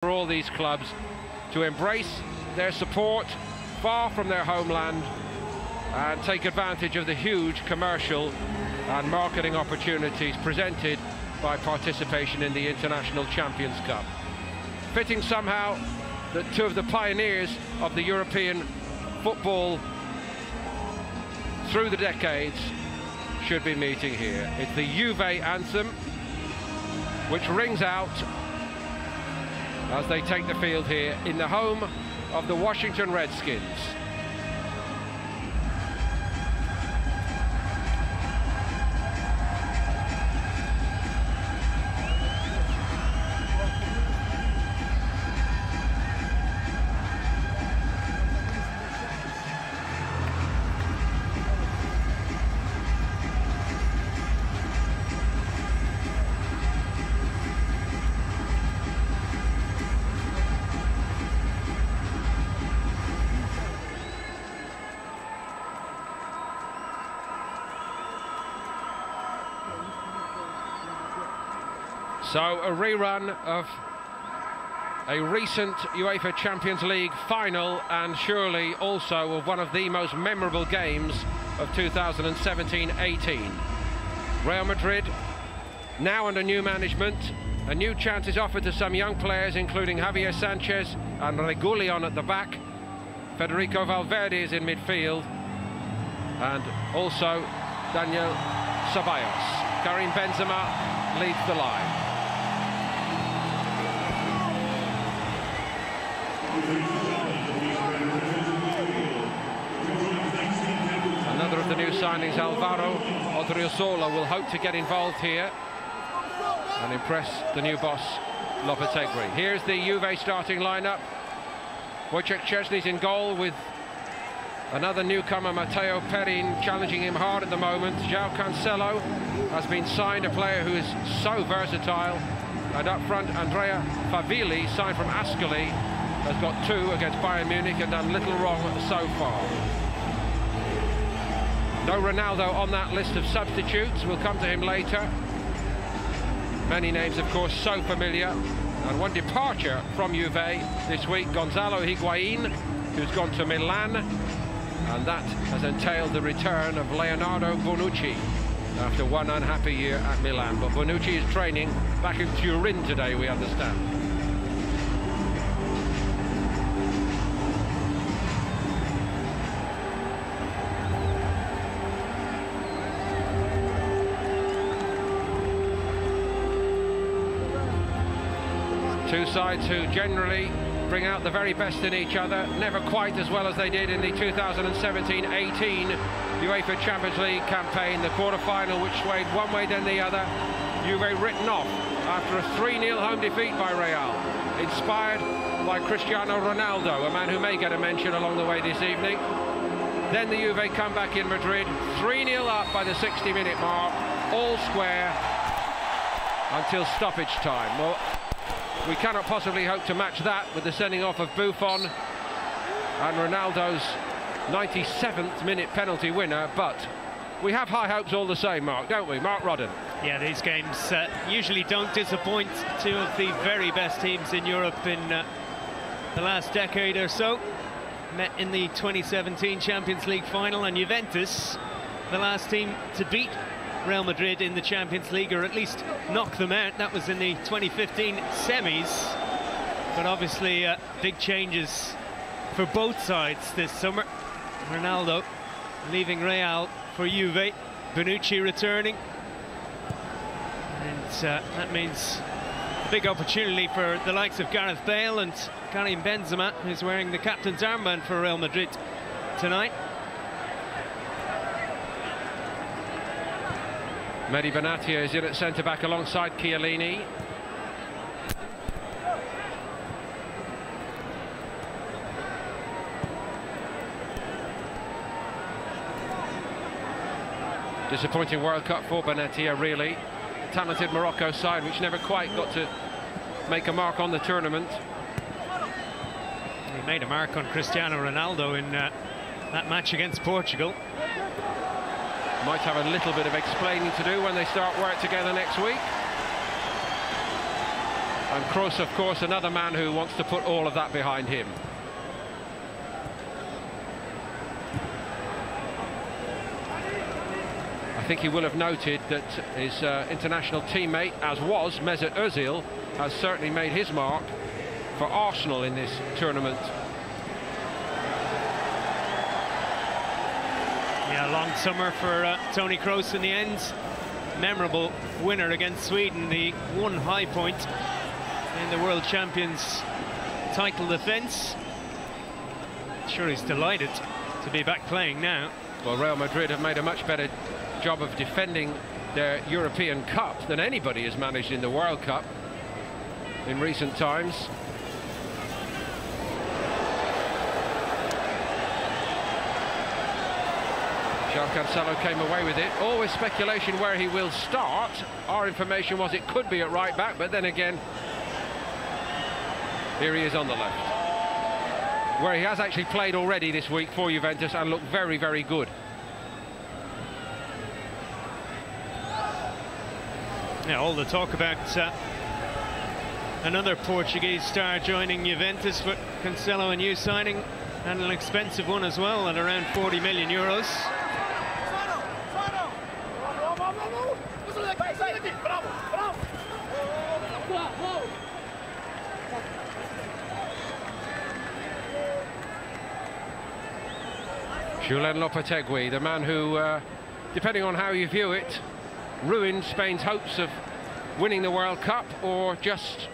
for all these clubs to embrace their support far from their homeland and take advantage of the huge commercial and marketing opportunities presented by participation in the International Champions Cup. Fitting somehow that two of the pioneers of the European football through the decades should be meeting here. It's the Juve anthem which rings out as they take the field here in the home of the Washington Redskins. So a rerun of a recent UEFA Champions League final, and surely also of one of the most memorable games of 2017-18. Real Madrid now under new management. A new chance is offered to some young players, including Javier Sanchez and Reguilón at the back. Federico Valverde is in midfield, and also Daniel Ceballos. Karim Benzema leads the line. Another of the new signings, Alvaro Rᴇᴜßo̟, will hope to get involved here and impress the new boss, Lopetegui. Here's the Juve starting lineup. Wojciech Szczesny's in goal, with another newcomer, Matteo Perin, challenging him hard at the moment. João Cancelo has been signed, a player who is so versatile. And up front, Andrea Favilli, signed from Ascoli, has got 2 against Bayern Munich and done little wrong so far. No Ronaldo on that list of substitutes. We'll come to him later. Many names, of course, so familiar. And one departure from Juve this week, Gonzalo Higuain, who's gone to Milan. And that has entailed the return of Leonardo Bonucci after one unhappy year at Milan. But Bonucci is training back in Turin today, we understand. Two sides who generally bring out the very best in each other, never quite as well as they did in the 2017-18 UEFA Champions League campaign, the quarter-final which swayed one way then the other. Juve written off after a 3-0 home defeat by Real, inspired by Cristiano Ronaldo, a man who may get a mention along the way this evening. Then the Juve come back in Madrid, 3-0 up by the 60-minute mark, all square until stoppage time. Well, we cannot possibly hope to match that with the sending off of Buffon and Ronaldo's 97th minute penalty winner, but we have high hopes all the same, Mark, don't we? Mark Rodden. Yeah, these games usually don't disappoint. Two of the very best teams in Europe in the last decade or so met in the 2017 Champions League final, and Juventus, the last team to beat Real Madrid in the Champions League, or at least knock them out. That was in the 2015 semis. But obviously big changes for both sides this summer. Ronaldo leaving Real for Juve, Bonucci returning, and that means a big opportunity for the likes of Gareth Bale and Karim Benzema, who's wearing the captain's armband for Real Madrid tonight. Mehdi Benatia is in at centre-back alongside Chiellini. Disappointing World Cup for Benatia, really. Talented Morocco side which never quite got to make a mark on the tournament. He made a mark on Cristiano Ronaldo in that match against Portugal. Might have a little bit of explaining to do when they start work together next week. And Rᴇ쏘ʟ, of course, another man who wants to put all of that behind him. I think he will have noted that his international teammate, as was Mesut Özil, has certainly made his mark for Arsenal in this tournament. Yeah, a long summer for Toni Kroos in the end. Memorable winner against Sweden, the one high point in the World Champions title defence. Sure, he's delighted to be back playing now. Well, Real Madrid have made a much better job of defending their European Cup than anybody has managed in the World Cup in recent times. João Cancelo came away with it. Always speculation where he will start. Our information was it could be at right back, but then again, here he is on the left, where he has actually played already this week for Juventus and looked very, very good. Yeah, all the talk about another Portuguese star joining Juventus, but Cancelo a new signing and an expensive one as well at around 40 million euros. Julen Lopetegui, the man who, depending on how you view it, ruined Spain's hopes of winning the World Cup, or just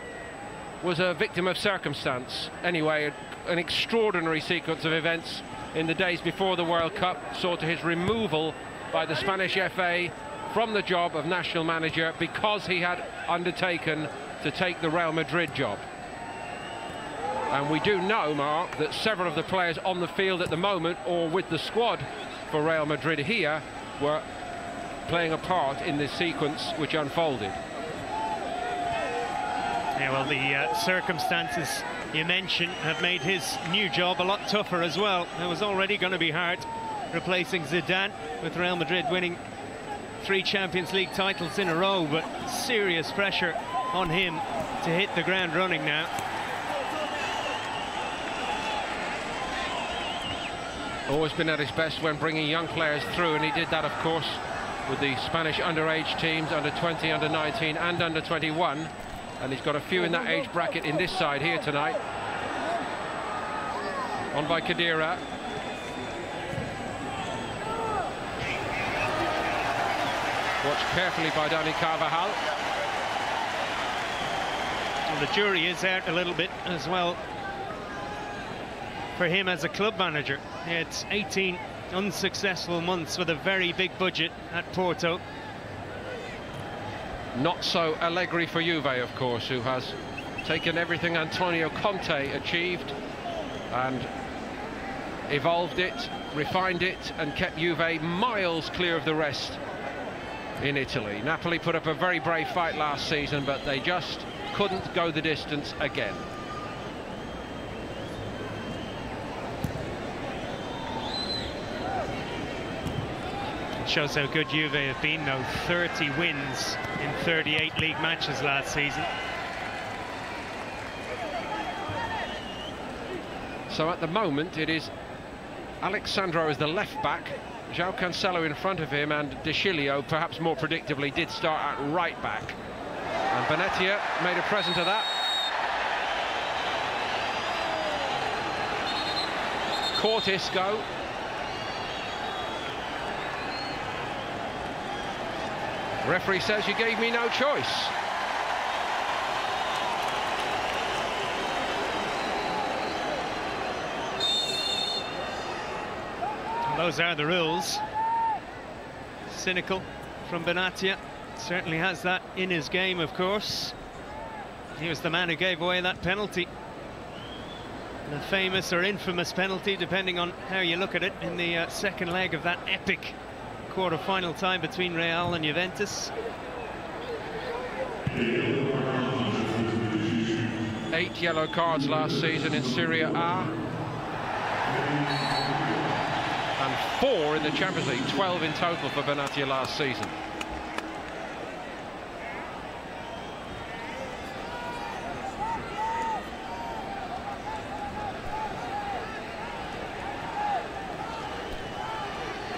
was a victim of circumstance. Anyway, an extraordinary sequence of events in the days before the World Cup saw to his removal by the Spanish FA from the job of national manager because he had undertaken to take the Real Madrid job. And we do know, Mark, that several of the players on the field at the moment, or with the squad for Real Madrid here, were playing a part in this sequence which unfolded. Yeah, well, the circumstances you mentioned have made his new job a lot tougher as well. It was already going to be hard replacing Zidane, with Real Madrid winning 3 Champions League titles in a row, but serious pressure on him to hit the ground running now. Always been at his best when bringing young players through, and he did that, of course, with the Spanish underage teams, under 20, under 19 and under 21, and he's got a few in that age bracket in this side here tonight. On by Khedira. Watched carefully by Dani Carvajal. Well, the jury is out a little bit as well for him as a club manager. It's 18 unsuccessful months with a very big budget at Porto. Not so Allegri for Juve, of course, who has taken everything Antonio Conte achieved and evolved it, refined it, and kept Juve miles clear of the rest in Italy. Napoli put up a very brave fight last season, but they just couldn't go the distance again. Shows how good Juve have been, though. 30 wins in 38 league matches last season. So at the moment it is Alexandro as the left back, João Cancelo in front of him, and De Sciglio, perhaps more predictably, did start at right back. And Benatia made a present of that. Caught Isco. Referee says you gave me no choice. Those are the rules. Cynical from Benatia. Certainly has that in his game, of course. He was the man who gave away that penalty. The famous or infamous penalty, depending on how you look at it, in the second leg of that epic quarter-final tie between Real and Juventus. 8 yellow cards last season in Serie A. And 4 in the Champions League, 12 in total for Benatia last season.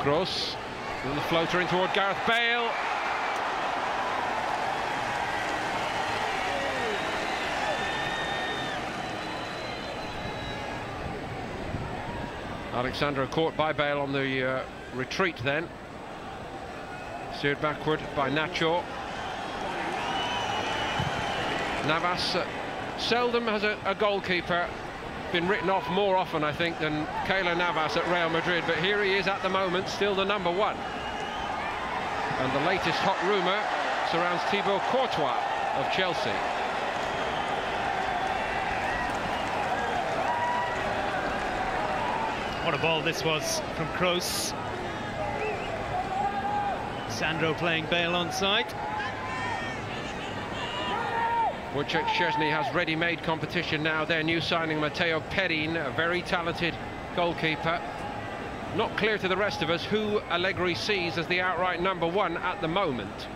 Ğ쏘ʟ, the floater in toward Gareth Bale. Alexandra caught by Bale on the retreat then. Steered backward by Nacho. Navas seldom has a goalkeeper been written off more often, I think, than Keylor Navas at Real Madrid, but here he is at the moment, still the #1. And the latest hot rumour surrounds Thibaut Courtois of Chelsea. What a ball this was from Kroos. Sandro playing Bale onside. Wojciech Szczęsny has ready-made competition now. Their new signing, Matteo Perin, a very talented goalkeeper. Not clear to the rest of us who Allegri sees as the outright #1 at the moment.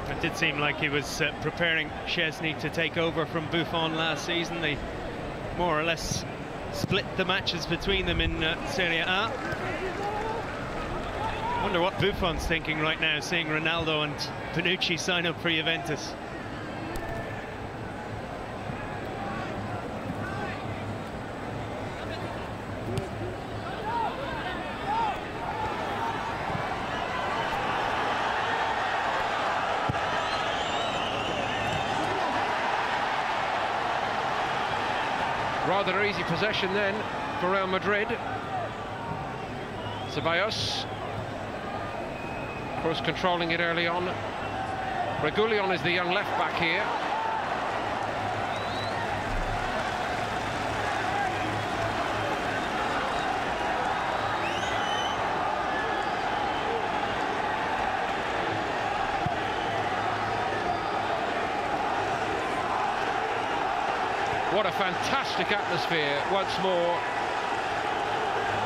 It did seem like he was preparing Szczęsny to take over from Buffon last season. They more or less split the matches between them in Serie A. I wonder what Buffon's thinking right now, seeing Ronaldo and Bonucci sign up for Juventus. Rather easy possession then for Real Madrid. Ceballos, of course, controlling it early on. Reguilón is the young left back here. What a fantastic atmosphere once more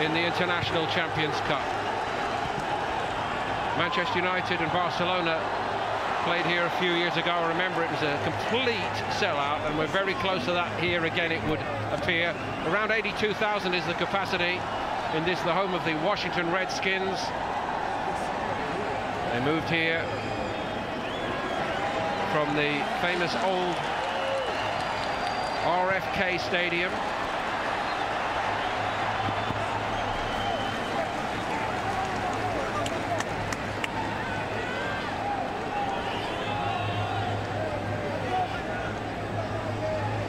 in the International Champions Cup. Manchester United and Barcelona played here a few years ago. I remember it was a complete sellout, and we're very close to that here again, it would appear. Around 82,000 is the capacity in this, the home of the Washington Redskins. They moved here from the famous old RFK Stadium.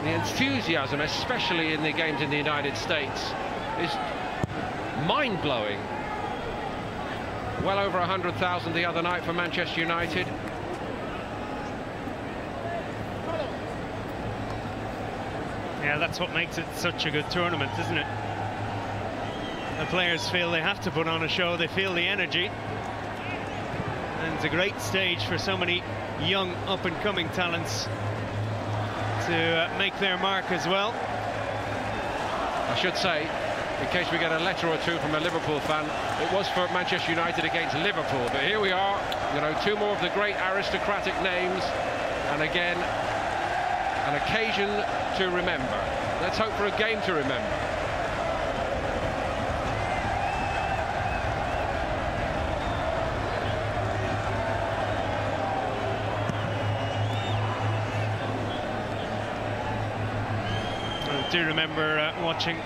The enthusiasm, especially in the games in the United States, is mind-blowing. Well over 100,000 the other night for Manchester United. Yeah, that's what makes it such a good tournament, isn't it? The players feel they have to put on a show, they feel the energy. And it's a great stage for so many young, up-and-coming talents to make their mark as well. I should say, in case we get a letter or two from a Liverpool fan, it was for Manchester United against Liverpool. But here we are, you know, two more of the great aristocratic names. And again, an occasion to remember. Let's hope for a game to remember. I do remember watching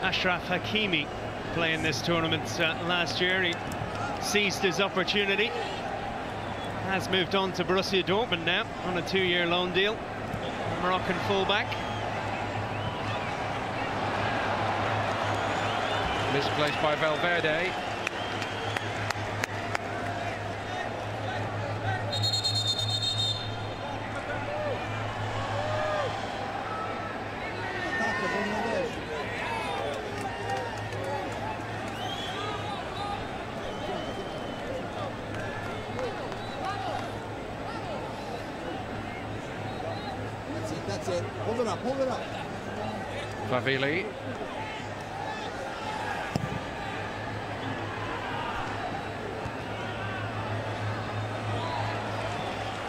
Achraf Hakimi play in this tournament last year. He seized his opportunity. Has moved on to Borussia Dortmund now on a 2-year loan deal. Moroccan fullback. Misplaced by Valverde. That's it. Hold it up, hold it up. Favili.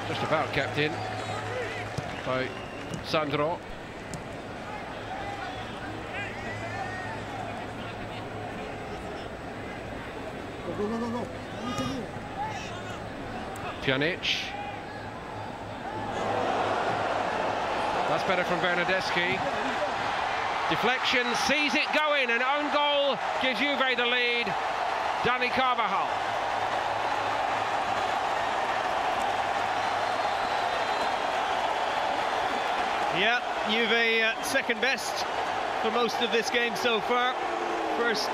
Just about kept in by Sandro. Pjanic. That's better from Bernardeschi. Deflection, sees it going, an own goal gives Juve the lead. Dani Carvajal. Yeah, Juve second best for most of this game so far. First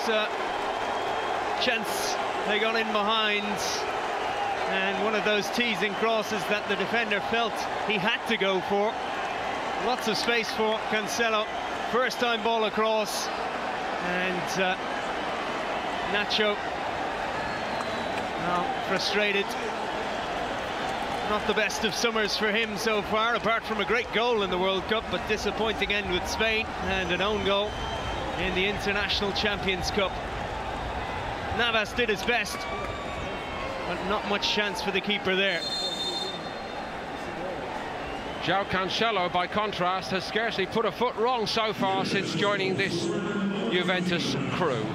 chance they got in behind, and one of those teasing crosses that the defender felt he had to go for. Lots of space for Cancelo. First time ball across, and Nacho now frustrated. Not the best of summers for him so far, apart from a great goal in the World Cup, but disappointing end with Spain and an own goal in the International Champions Cup. Navas did his best, but not much chance for the keeper there. João Cancelo, by contrast, has scarcely put a foot wrong so far since joining this Juventus crew.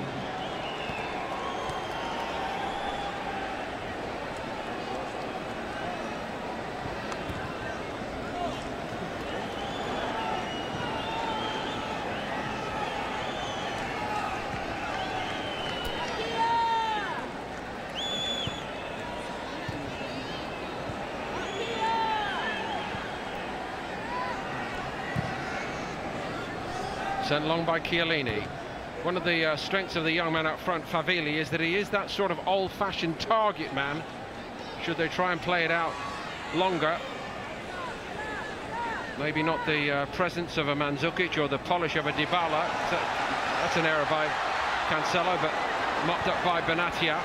Sent long by Chiellini. One of the strengths of the young man up front, Favilli, is that he is that sort of old-fashioned target man, should they try and play it out longer. Maybe not the presence of a Mandzukic or the polish of a Dybala. That's an error by Cancelo, but mopped up by Benatia.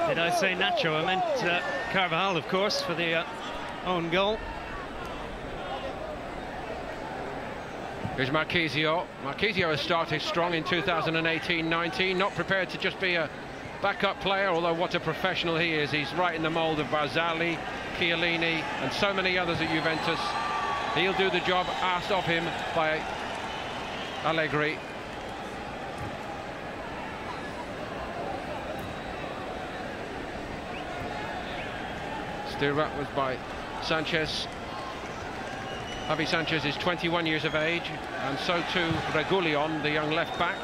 Did I say Nacho? I meant Carvajal, of course, for the own goal. Here's Rᴇᴜ. Rᴇᴜ has started strong in 2018-19, not prepared to just be a backup player, although what a professional he is. He's right in the mould of Barzagli, Chiellini, and so many others at Juventus. He'll do the job asked of him by Allegri. Steered upwards by Sanchez. Javi Sanchez is 21 years of age, and so too Reguilón, the young left back.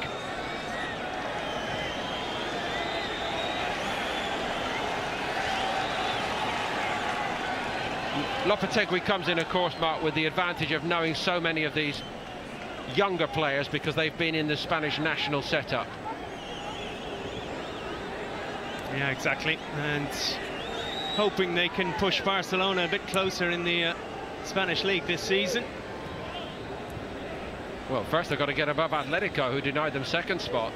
Lopetegui comes in, of course, Mark, with the advantage of knowing so many of these younger players because they've been in the Spanish national setup. Yeah, exactly, and hoping they can push Barcelona a bit closer in the Spanish league this season. Well, first they've got to get above Atletico, who denied them second spot.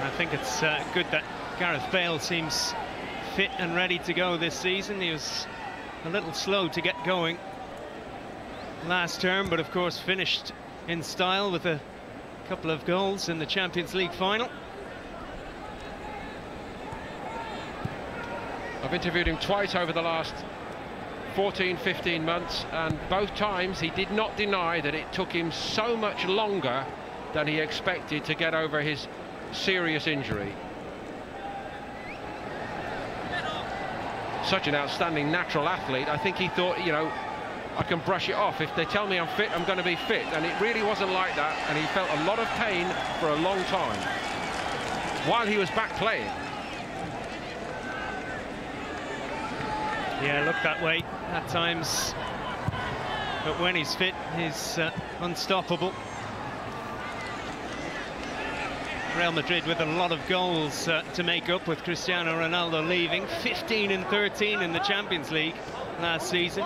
I think it's good that Gareth Bale seems fit and ready to go this season. He was a little slow to get going last term, but of course finished in style with a couple of goals in the Champions League final. I've interviewed him twice over the last 14-15 months, and both times he did not deny that it took him so much longer than he expected to get over his serious injury. Such an outstanding natural athlete. I think he thought, you know, I can brush it off. If they tell me I'm fit, I'm going to be fit. And it really wasn't like that. And he felt a lot of pain for a long time while he was back playing. Yeah, looked that way at times. But when he's fit, he's unstoppable. Real Madrid with a lot of goals to make up, with Cristiano Ronaldo leaving. 15 and 13 in the Champions League last season.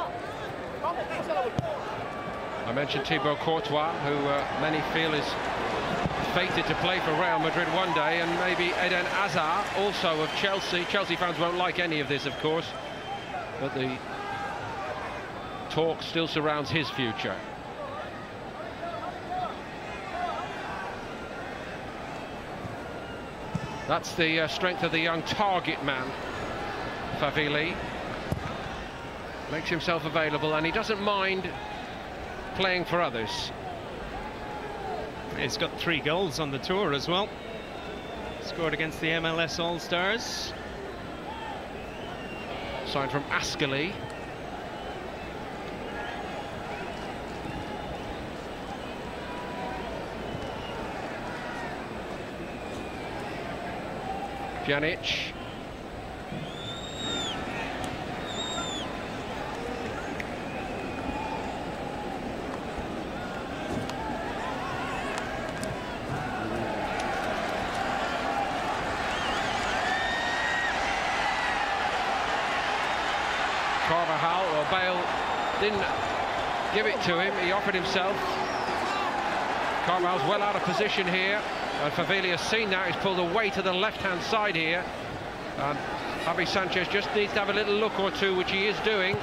I mentioned Thibaut Courtois, who many feel is fated to play for Real Madrid one day, and maybe Eden Hazard, also of Chelsea. Chelsea fans won't like any of this, of course, but the talk still surrounds his future. That's the strength of the young target man, Favili. Makes himself available, and he doesn't mind playing for others. He's got 3 goals on the tour as well. Scored against the MLS All-Stars. Signed from Ascoli. Pjanic. Carvajal, Bale didn't give it to him, he offered himself. Carvajal's well out of position here, and Favili has seen that. He's pulled away to the left-hand side here, and Javi Sanchez just needs to have a little look or two, which he is doing.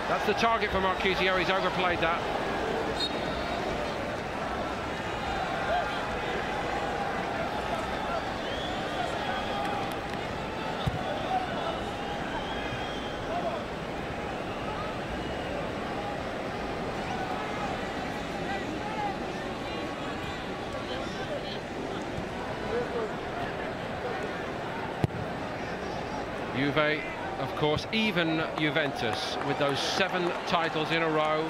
That's the target for Rᴇᴜ. He's overplayed that. Juve, of course, even Juventus with those 7 titles in a row,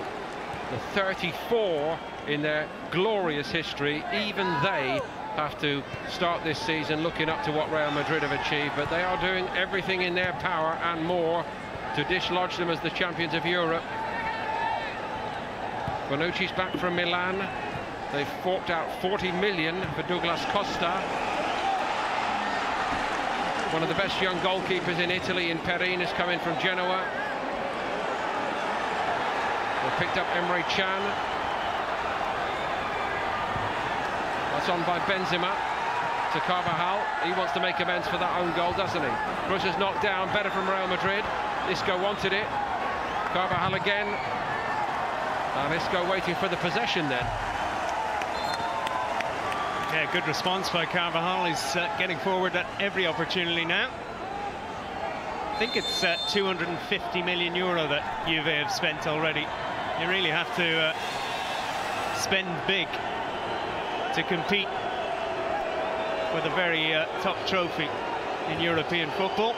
the 34 in their glorious history. Even they have to start this season looking up to what Real Madrid have achieved, but they are doing everything in their power and more to dislodge them as the champions of Europe. Bonucci's back from Milan. They've forked out 40 million for Douglas Costa. One of the best young goalkeepers in Italy, in Perin, has come in from Genoa. They picked up Emre Can. That's on by Benzema to Carvajal. He wants to make amends for that own goal, doesn't he? Kroos is knocked down, better from Real Madrid. Isco wanted it. Carvajal again. And Isco waiting for the possession then. Yeah, good response by Carvajal. He's getting forward at every opportunity now. I think it's 250 million euro that Juve have spent already. You really have to spend big to compete with a very top trophy in European football.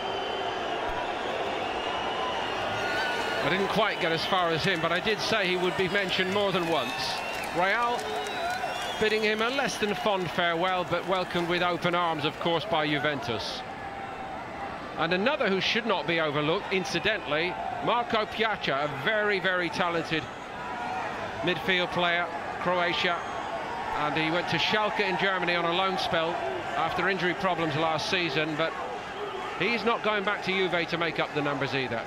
I didn't quite get as far as him, but I did say he would be mentioned more than once. Real bidding him a less than fond farewell, but welcomed with open arms, of course, by Juventus. And another who should not be overlooked, incidentally, Marco Piazza, a very, very talented midfield player, Croatia, and he went to Schalke in Germany on a loan spell after injury problems last season, but he's not going back to Juve to make up the numbers either.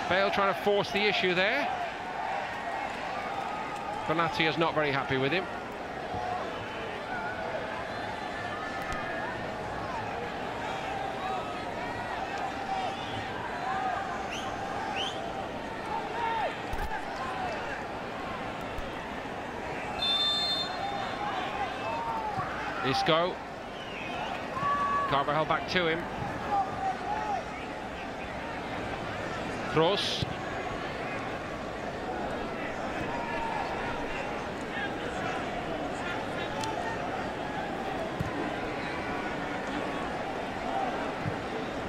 Bale trying to force the issue there. Benatia is not very happy with him. Isco. Carvajal back to him. Kroos.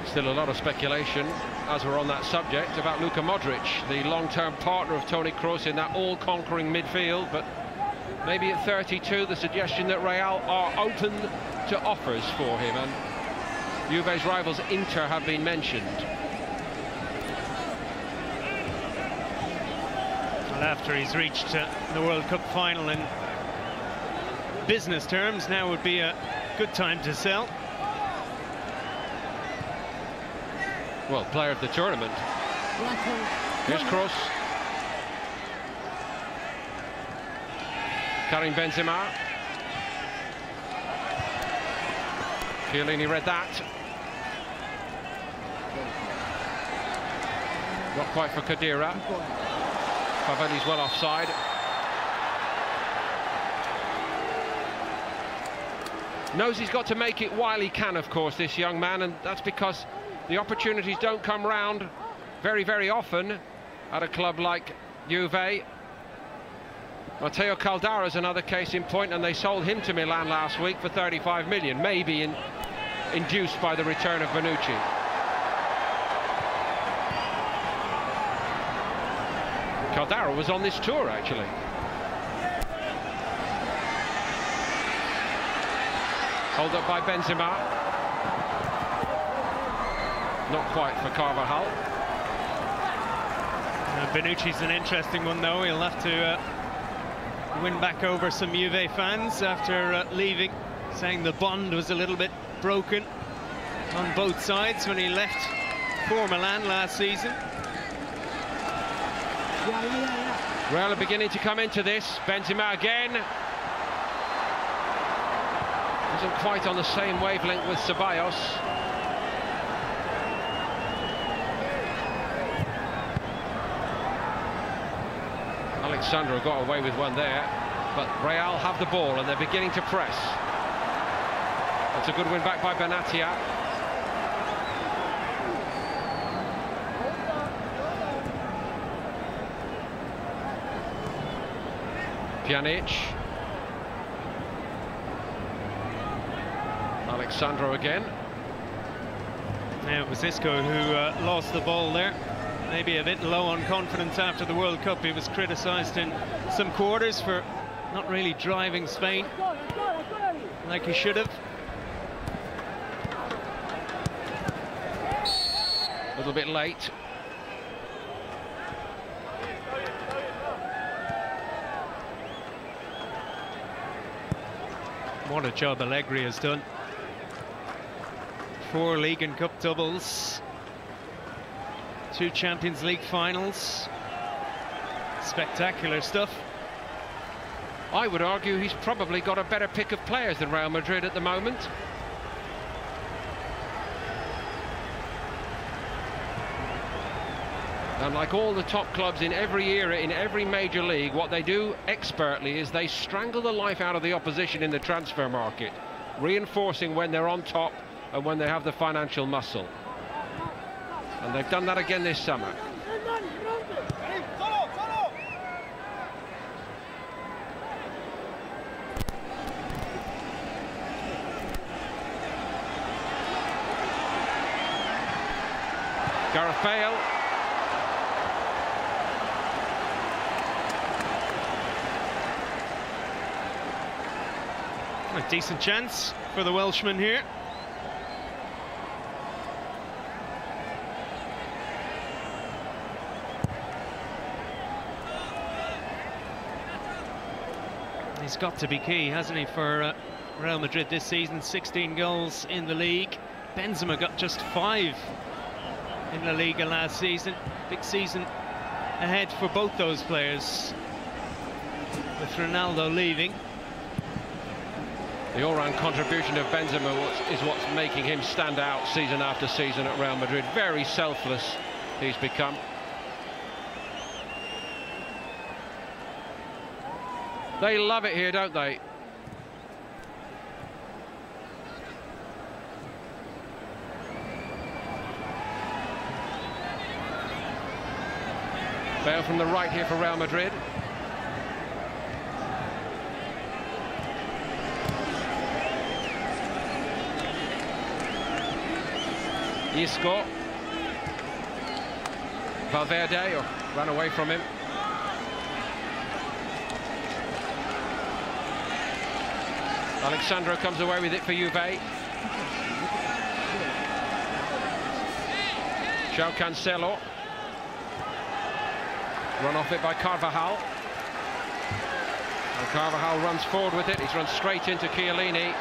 Still a lot of speculation, as we're on that subject, about Luka Modric, the long-term partner of Toni Kroos in that all-conquering midfield, but maybe at 32 the suggestion that Real are open to offers for him, and Juve's rivals Inter have been mentioned. Well, after he's reached the World Cup final in business terms, now would be a good time to sell. Well, player of the tournament. Here's Kroos. Karim Benzema. Chiellini read that. Not quite for Khedira. Faveli's well offside. Knows he's got to make it while he can, of course, this young man, and that's because the opportunities don't come round very, very often at a club like Juve. Matteo Caldara is another case in point, and they sold him to Milan last week for 35 million, maybe induced by the return of Bonucci. Caldara was on this tour, actually. Hold up by Benzema. Not quite for Carvajal. Bonucci's an interesting one, though. He'll have to win back over some Juve fans after leaving, saying the bond was a little bit broken on both sides when he left for Milan last season. Real are beginning to come into this. Benzema again. Wasn't quite on the same wavelength with Ceballos. Alexandro got away with one there, but Real have the ball and they're beginning to press. That's a good win back by Benatia. Pjanic. Alexandro again. Yeah, it was Isco who lost the ball there. Maybe a bit low on confidence after the World Cup. He was criticised in some quarters for not really driving Spain like he should have. A little bit late. What a job Allegri has done. 4 League and Cup doubles, 2 Champions League finals. Spectacular stuff. I would argue he's probably got a better pick of players than Real Madrid at the moment. And like all the top clubs in every era, in every major league, what they do expertly is they strangle the life out of the opposition in the transfer market, reinforcing when they're on top and when they have the financial muscle. And they've done that again this summer. Gareth Bale. A decent chance for the Welshman here. He's got to be key, hasn't he, for Real Madrid this season? 16 goals in the league. Benzema got just 5 in La Liga last season. Big season ahead for both those players, with Ronaldo leaving. The all-round contribution of Benzema is what's making him stand out season after season at Real Madrid. Very selfless he's become. They love it here, don't they? Bale from the right here for Real Madrid. Isco. Valverde ran away from him. Alexandro comes away with it for Juve. João Cancelo. Run off it by Carvajal. And Carvajal runs forward with it. He's run straight into Chiellini.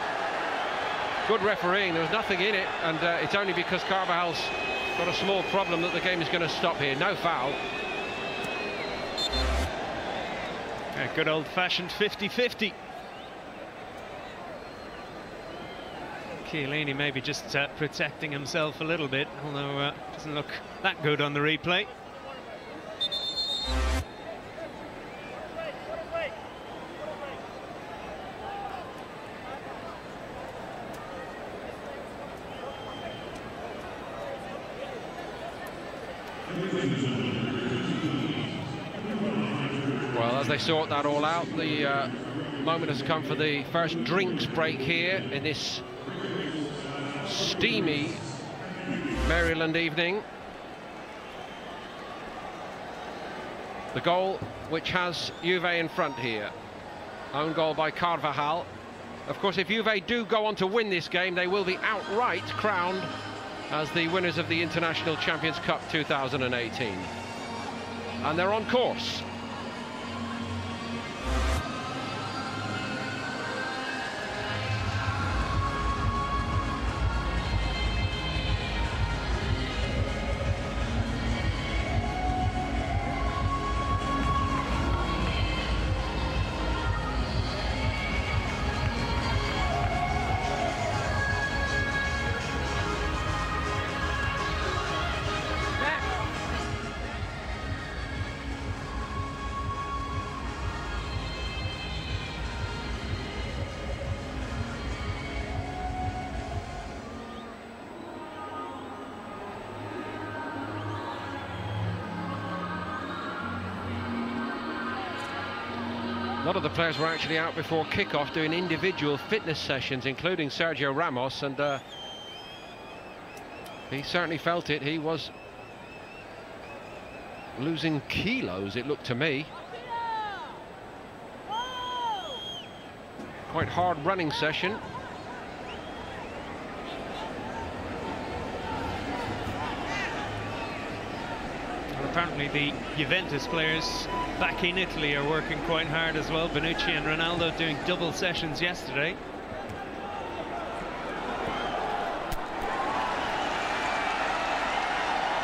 Good refereeing, there was nothing in it, and it's only because Carvajal's got a small problem that the game is going to stop here. No foul. A good old-fashioned 50-50. Chiellini maybe just protecting himself a little bit, although doesn't look that good on the replay. Well, as they sort that all out, the moment has come for the first drinks break here in this steamy Maryland evening. The goal which has Juve in front here. Own goal by Carvajal. Of course, if Juve do go on to win this game, they will be outright crowned as the winners of the International Champions Cup 2018. And they're on course. A lot of the players were actually out before kick-off doing individual fitness sessions, including Sergio Ramos, and he certainly felt it. He was losing kilos, it looked to me. Quite hard running session. Apparently the Juventus players back in Italy are working quite hard as well. Bonucci and Ronaldo doing double sessions yesterday.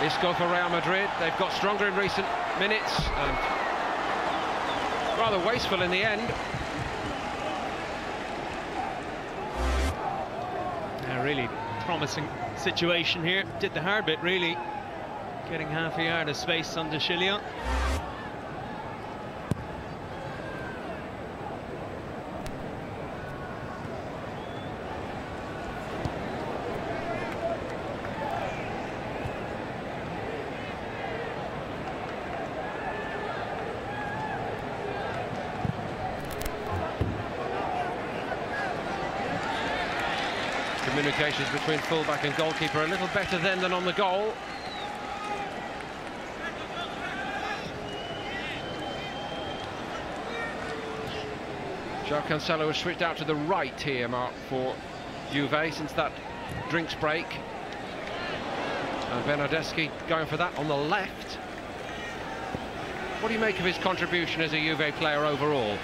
Isco for Real Madrid. They've got stronger in recent minutes and rather wasteful in the end. A really promising situation here. Did the hard bit really, getting half a yard of space under Chilio. Communications between fullback and goalkeeper a little better then than on the goal. João Cancelo has switched out to the right here, Mark, for Juve since that drinks break. And Bernardeschi going for that on the left. What do you make of his contribution as a Juve player overall?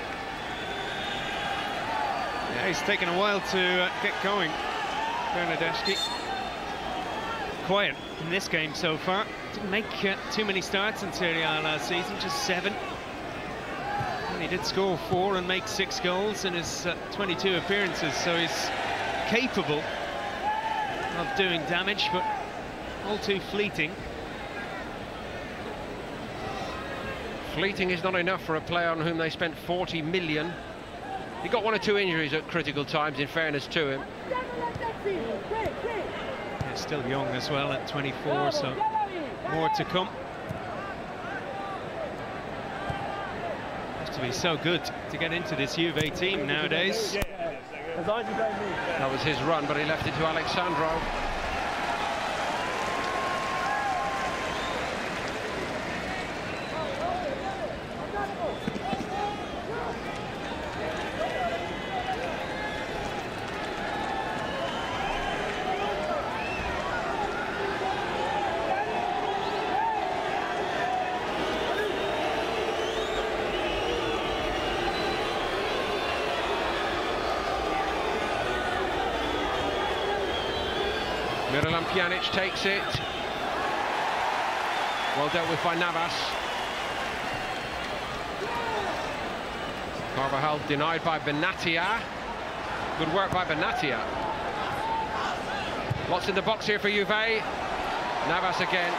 Yeah, he's taken a while to get going, Bernardeschi. Quiet in this game so far. Didn't make too many starts in Serie A last season, just 7. And he did score 4 and make 6 goals in his 22 appearances, so he's capable of doing damage, but all too fleeting. Fleeting is not enough for a player on whom they spent 40 million. He got 1 or 2 injuries at critical times, in fairness to him. He's still young as well at 24, so more to come. Has to be so good to get into this Juve team nowadays. That was his run, but he left it to Alexandro. Pjanic takes it. Well dealt with by Navas. Carvajal denied by Benatia. Good work by Benatia. Lots in the box here for Juve. Navas again.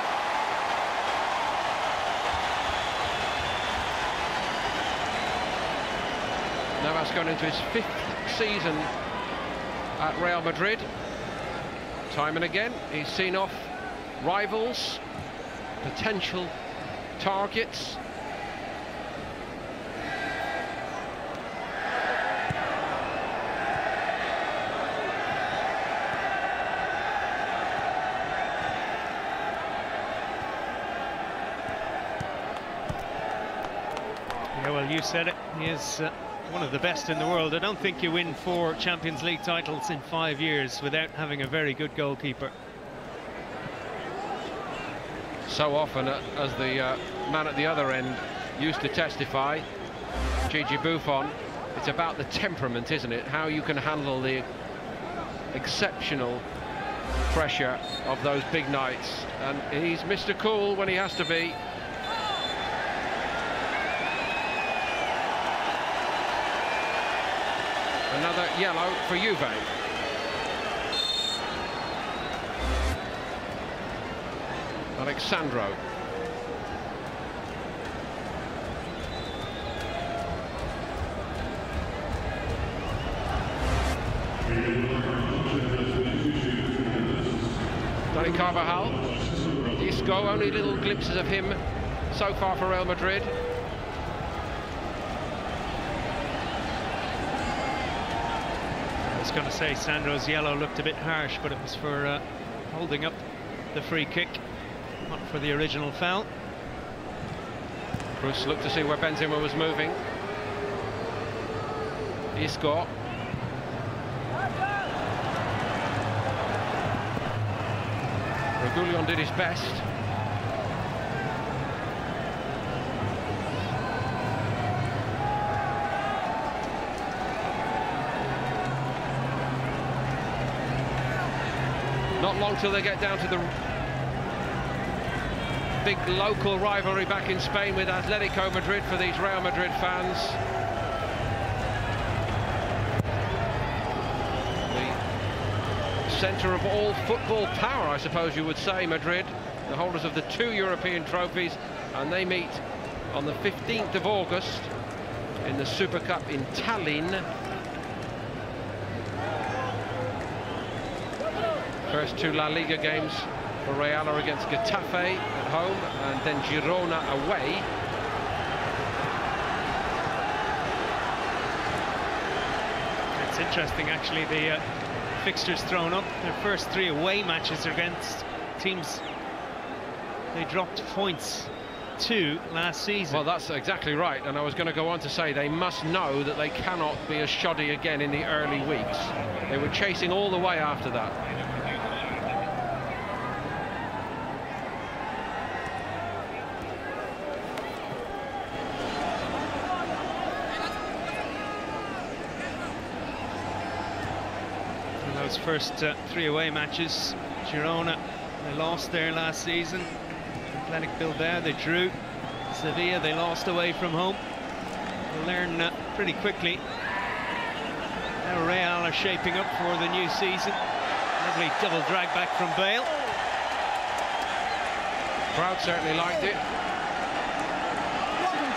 Navas going into his 5th season at Real Madrid. Time and again, he's seen off rivals potential targets. Yeah, well, you said it. He is one of the best in the world. I don't think you win 4 Champions League titles in 5 years without having a very good goalkeeper. So often, as the man at the other end used to testify, Gigi Buffon, it's about the temperament, isn't it? How you can handle the exceptional pressure of those big nights. And he's Mr. Cool when he has to be. Another yellow for Juve. Alexandro. Dani Carvajal. Isco, only little glimpses of him so far for Real Madrid. I was going to say Sandro's yellow looked a bit harsh, but it was for holding up the free kick, not for the original foul. Bruce looked to see where Benzema was moving. Isco. Reguilón did his best. Not long till they get down to the big local rivalry back in Spain with Atletico Madrid for these Real Madrid fans. The centre of all football power, I suppose you would say, Madrid, the holders of the 2 European trophies, and they meet on the 15th of August in the Super Cup in Tallinn. First 2 La Liga games for Real are against Getafe at home and then Girona away. It's interesting, actually, the fixtures thrown up. Their first 3 away matches are against teams they dropped points to last season. Well, that's exactly right, and I was going to go on to say they must know that they cannot be as shoddy again in the early weeks. They were chasing all the way after that. First 3 away matches. Girona, they lost there last season. Athletic Bilbao, they drew. Sevilla, they lost away from home. They'll learn pretty quickly how Real are shaping up for the new season. Lovely double drag back from Bale. Crowd certainly liked it.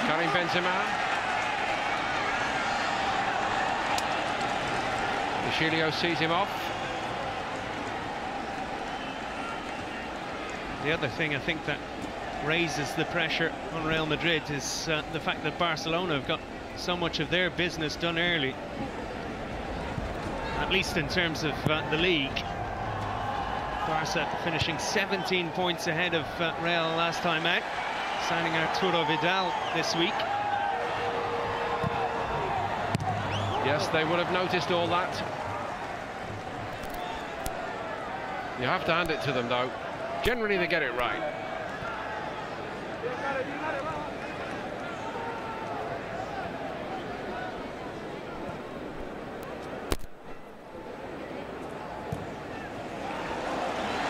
Karim Benzema. Chilio sees him off. The other thing I think that raises the pressure on Real Madrid is the fact that Barcelona have got so much of their business done early, at least in terms of the league. Barca finishing 17 points ahead of Real last time out, signing Arturo Vidal this week. Yes, they would have noticed all that. You have to hand it to them, though. Generally, they get it right.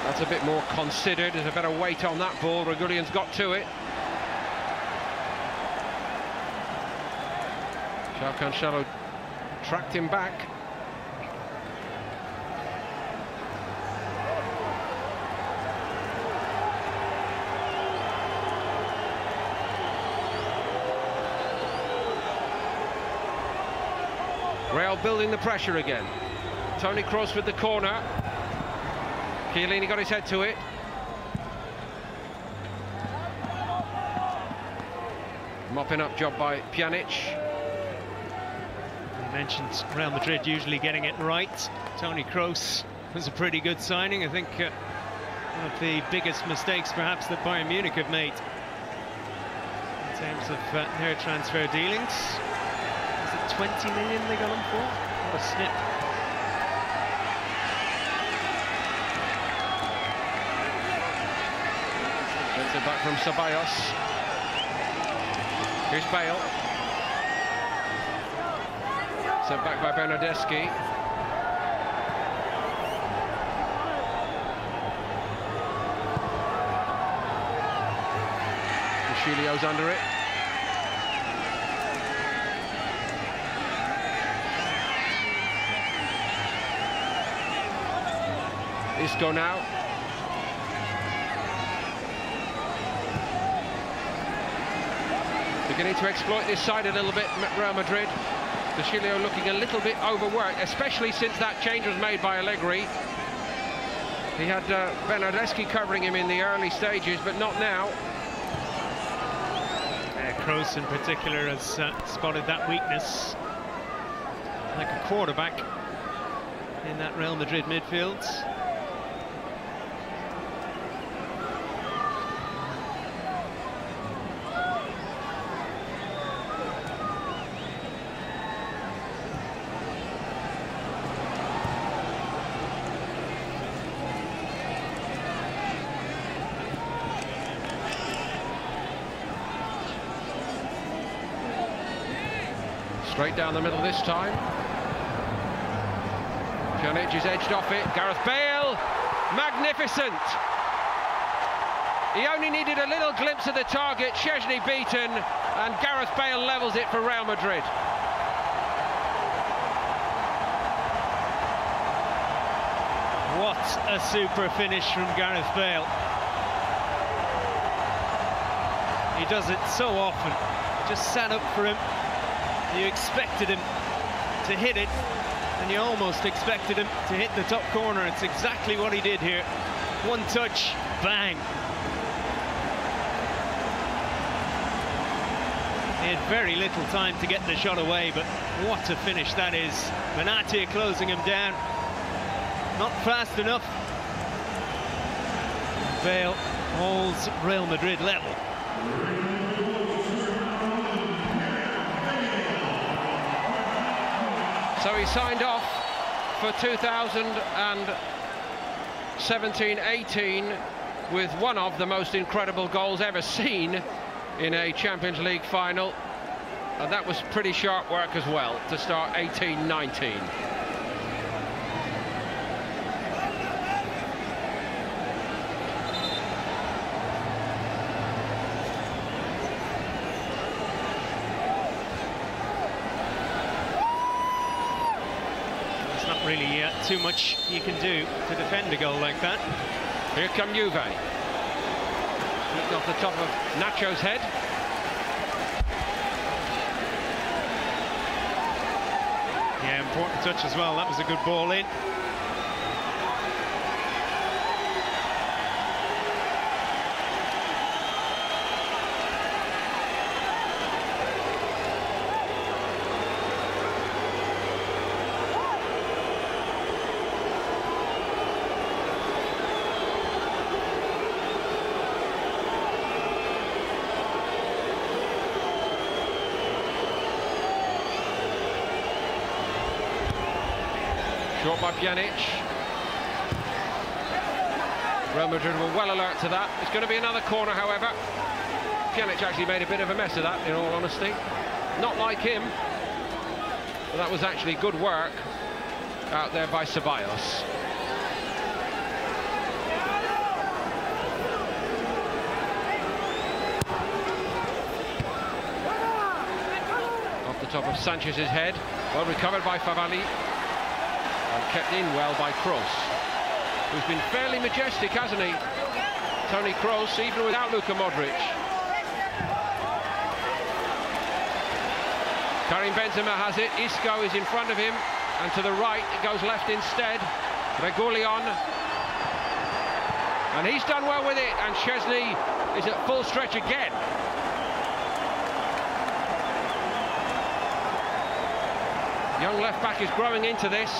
That's a bit more considered. There's a better weight on that ball. Reguilón's got to it. João Cancelo tracked him back. Real building the pressure again. Toni Kroos with the corner. Chiellini got his head to it. Mopping up job by Pjanic. You mentioned Real Madrid usually getting it right. Toni Kroos was a pretty good signing. I think one of the biggest mistakes perhaps that Bayern Munich have made in terms of their transfer dealings. Is it 20 million they got him for? What a snip. Gets it back from Ceballos. Here's Bale. Sent back by Bernardeschi. Chilio's under it. Isco now. Beginning to exploit this side a little bit, Real Madrid. Chilio looking a little bit overworked, especially since that change was made by Allegri. He had Bernardeschi covering him in the early stages, but not now. Kroos in particular has spotted that weakness like a quarterback in that Real Madrid midfield. Straight down the middle this time. Pjanic is edged off it. Gareth Bale, magnificent. He only needed a little glimpse of the target. Szczęsny beaten, and Gareth Bale levels it for Real Madrid. What a super finish from Gareth Bale. He does it so often. Just sat up for him. You expected him to hit it, and you almost expected him to hit the top corner. It's exactly what he did here. One touch, bang. He had very little time to get the shot away, but what a finish that is. Benatia closing him down. Not fast enough. Bale holds Real Madrid level. So he signed off for 2017-18 with one of the most incredible goals ever seen in a Champions League final. And that was pretty sharp work as well to start 18-19. Really too much you can do to defend a goal like that. Here come Juve. Looked off the top of Nacho's head. Yeah, important touch as well. That was a good ball in. Short by Pjanic. Real Madrid were well alert to that. It's going to be another corner, however. Pjanic actually made a bit of a mess of that, in all honesty. Not like him. But that was actually good work out there by Ceballos. Off the top of Sanchez's head. Well recovered by Favali. And kept in well by Kroos, who's been fairly majestic, hasn't he? Toni Kroos, even without Luka Modric. Karim Benzema has it. Isco is in front of him, and to the right it goes left instead. Régulon, and he's done well with it, and Szczęsny is at full stretch again. Young left-back is growing into this.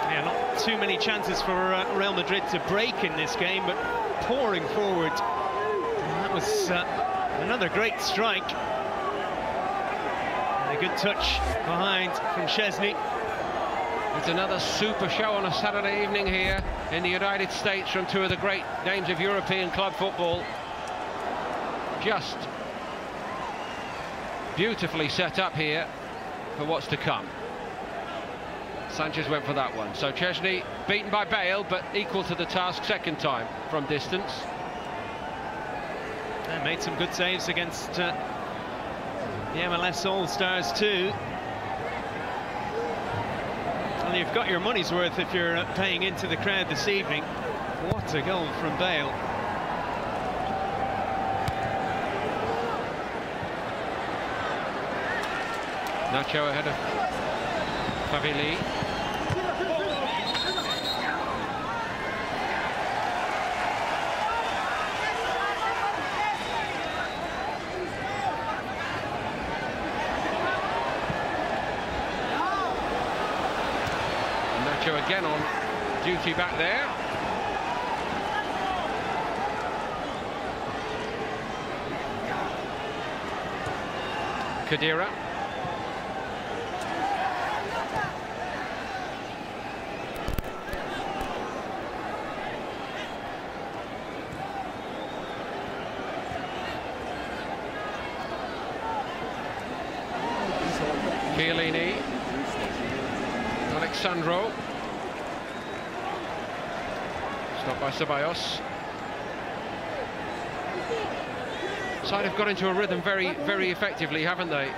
Yeah, not too many chances for Real Madrid to break in this game, but pouring forward. And that was another great strike. And a good touch behind from Szczęsny. It's another super show on a Saturday evening here in the United States from two of the great names of European club football. Just beautifully set up here for what's to come. Sanchez went for that one. So Szczęsny beaten by Bale, but equal to the task second time from distance. And made some good saves against the MLS All-Stars too. Well, you've got your money's worth if you're paying into the crowd this evening. What a goal from Bale. Nacho ahead of Favili. Nacho again on duty back there. Khedira. Chiellini, Alexandro, stopped by Ceballos. Side have got into a rhythm very, very effectively, haven't they,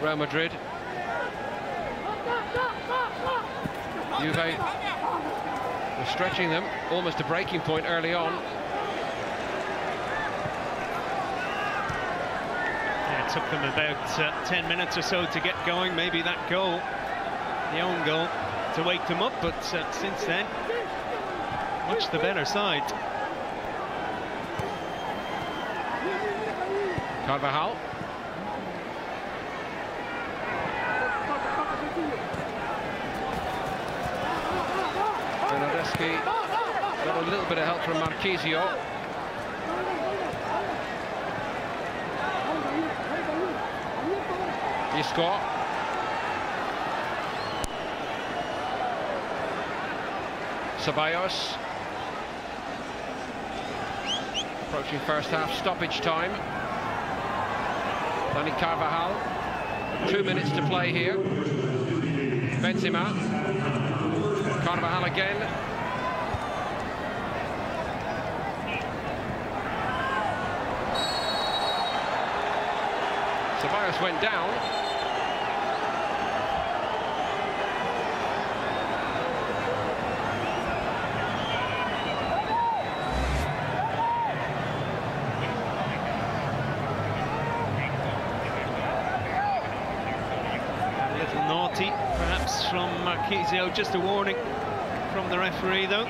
Real Madrid? Juve were stretching them, almost a breaking point early on. It took them about 10 minutes or so to get going. Maybe that goal, the own goal, to wake them up, but since then, much the better side. Carvajal. Bernardeschi got a little bit of help from Rᴇᴜ쏘ʟ. Isco. Ceballos. Approaching first half stoppage time. Dani Carvajal. 2 minutes to play here. Benzema. Carvajal again. Ceballos went down. Perhaps from Rᴇᴜ쏘ʟ, just a warning from the referee though.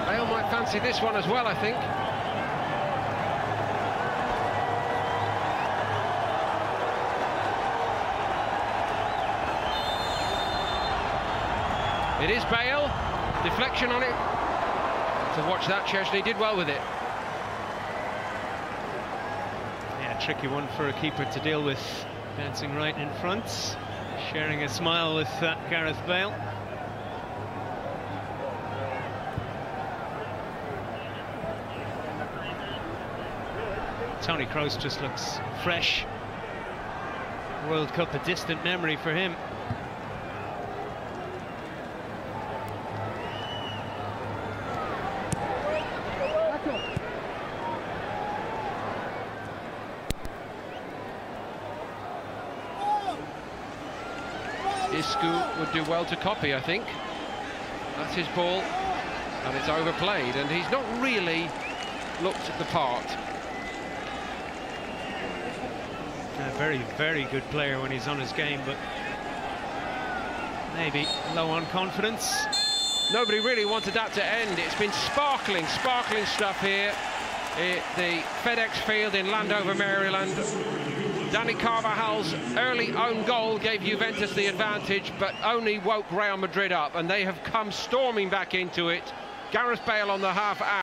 Bale might fancy this one as well, I think. It is Bale, deflection on it. To watch that, Szczęsny did well with it. Yeah, tricky one for a keeper to deal with, dancing right in front, sharing a smile with Gareth Bale. Toni Kroos just looks fresh. World Cup a distant memory for him. Isco would do well to copy, I think. That's his ball, and it's overplayed, and he's not really looked at the part. A very, very good player when he's on his game, but maybe low on confidence. Nobody really wanted that to end. It's been sparkling stuff here at the FedEx Field in Landover, Maryland. Dani Carvajal's early own goal gave Juventus the advantage, but only woke Real Madrid up, and they have come storming back into it. Gareth Bale on the half hour.